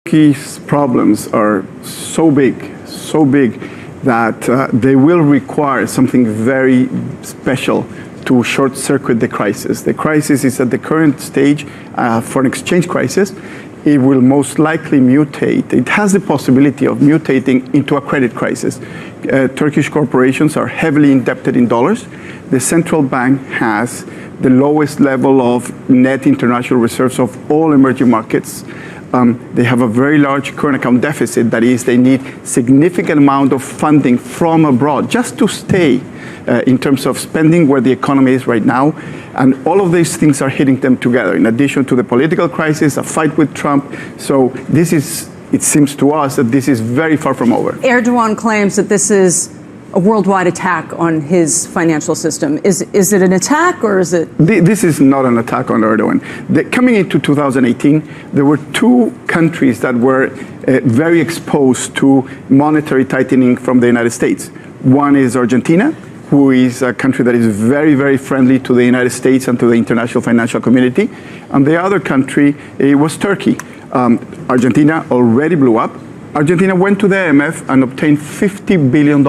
Turkey's problems are so big that they will require something very special to short-circuit the crisis. The crisis is at the current stage for an exchange crisis. It will most likely mutate. It has the possibility of mutating into a credit crisis. Turkish corporations are heavily indebted in dollars. The central bank has the lowest level of net international reserves of all emerging markets. They have a very large current account deficit. That is, they need significant amount of funding from abroad just to stay in terms of spending where the economy is right now. And all of these things are hitting them together, in addition to the political crisis, a fight with Trump. So this is, it seems to us that this is very far from over. Erdogan claims that this is a worldwide attack on his financial system. Is it an attack, or is it? This is not an attack on Erdogan. Coming into 2018, there were two countries that were very exposed to monetary tightening from the United States. One is Argentina, who is a country that is very, very friendly to the United States and to the international financial community. And the other country was Turkey. Argentina already blew up. Argentina went to the IMF and obtained $50 billion.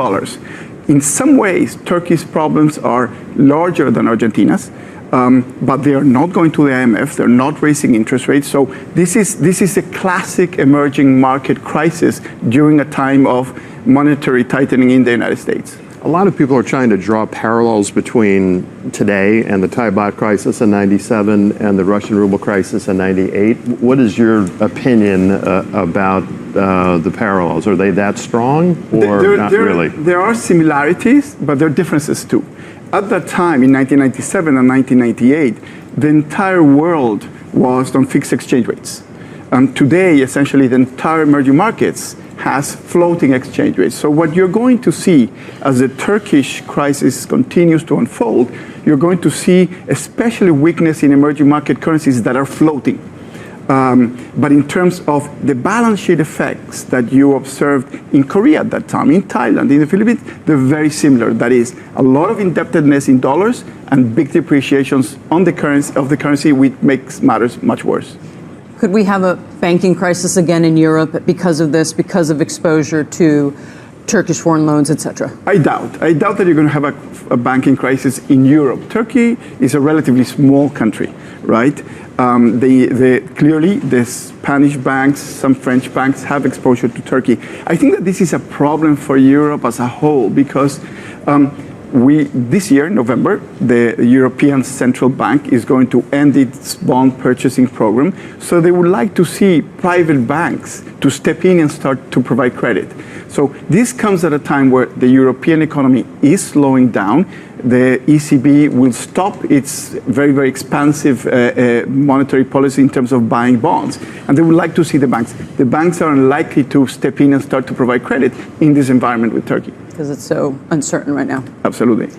In some ways, Turkey's problems are larger than Argentina's, but they are not going to the IMF. They're not raising interest rates. So this is a classic emerging market crisis during a time of monetary tightening in the United States. A lot of people are trying to draw parallels between today and the Thai baht crisis in '97 and the Russian ruble crisis in '98. What is your opinion about the parallels? Are they that strong, or not really? There are similarities, but there are differences too. At that time, in 1997 and 1998, the entire world was on fixed exchange rates. And today, essentially, the entire emerging markets has floating exchange rates. So what you're going to see as the Turkish crisis continues to unfold, you're going to see especially weakness in emerging market currencies that are floating. But in terms of the balance sheet effects that you observed in Korea at that time, in Thailand, in the Philippines, they're very similar. That is, a lot of indebtedness in dollars and big depreciations on the currency, which makes matters much worse. Could we have a banking crisis again in Europe because of this, because of exposure to Turkish foreign loans, etc.? I doubt that you're going to have a banking crisis in Europe. Turkey is a relatively small country, right? Clearly, the Spanish banks, some French banks have exposure to Turkey. I think that this is a problem for Europe as a whole because this year, November, the European Central Bank is going to end its bond purchasing program. So they would like to see private banks to step in and start to provide credit. So this comes at a time where the European economy is slowing down. The ECB will stop its very, very expansive monetary policy in terms of buying bonds. And they would like to see the banks. The banks are unlikely to step in and start to provide credit in this environment with Turkey. Because it's so uncertain right now. Absolutely.